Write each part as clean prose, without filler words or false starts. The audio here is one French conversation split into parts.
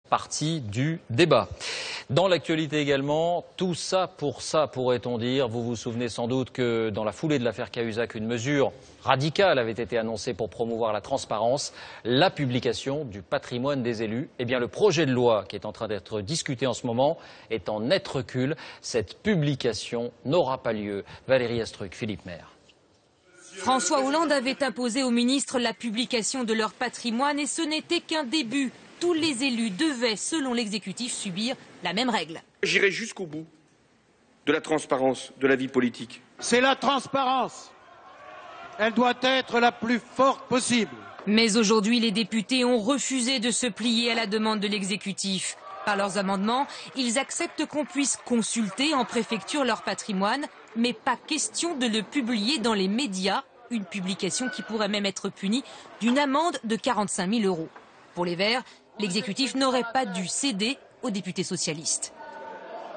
partie du débat. Dans l'actualité également, tout ça, pourrait-on dire. Vous vous souvenez sans doute que dans la foulée de l'affaire Cahuzac, une mesure radicale avait été annoncée pour promouvoir la transparence, la publication du patrimoine des élus. Eh bien, le projet de loi qui est en train d'être discuté en ce moment est en net recul. Cette publication n'aura pas lieu. Valérie Astruc, Philippe Maire. François Hollande avait imposé aux ministres la publication de leur patrimoine et ce n'était qu'un début. Tous les élus devaient, selon l'exécutif, subir la même règle. J'irai jusqu'au bout de la transparence de la vie politique. C'est la transparence. Elle doit être la plus forte possible. Mais aujourd'hui, les députés ont refusé de se plier à la demande de l'exécutif. Par leurs amendements, ils acceptent qu'on puisse consulter en préfecture leur patrimoine, mais pas question de le publier dans les médias, une publication qui pourrait même être punie d'une amende de 45 000 €. Pour les Verts, l'exécutif n'aurait pas dû céder aux députés socialistes.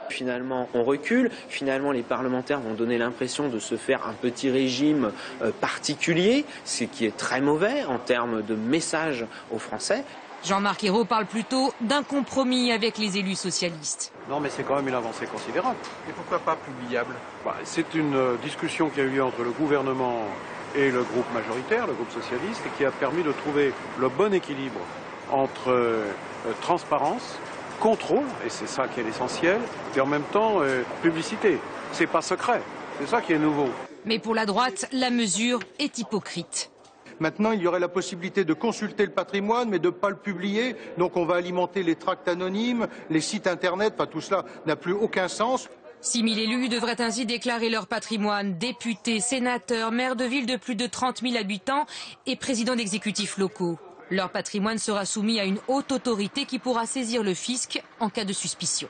Finalement, on recule. Finalement, les parlementaires vont donner l'impression de se faire un petit régime particulier, ce qui est très mauvais en termes de message aux Français. Jean-Marc Ayrault parle plutôt d'un compromis avec les élus socialistes. Non, mais c'est quand même une avancée considérable. Et pourquoi pas publiable? C'est une discussion qui a eu lieu entre le gouvernement et le groupe majoritaire, le groupe socialiste, et qui a permis de trouver le bon équilibre entre transparence, contrôle, et c'est ça qui est l'essentiel, et en même temps publicité. C'est pas secret, c'est ça qui est nouveau. Mais pour la droite, la mesure est hypocrite. Maintenant, il y aurait la possibilité de consulter le patrimoine, mais de ne pas le publier. Donc on va alimenter les tracts anonymes, les sites internet, tout cela n'a plus aucun sens. 6 000 élus devraient ainsi déclarer leur patrimoine, députés, sénateurs, maires de villes de plus de 30 000 habitants et présidents d'exécutifs locaux. Leur patrimoine sera soumis à une haute autorité qui pourra saisir le fisc en cas de suspicion.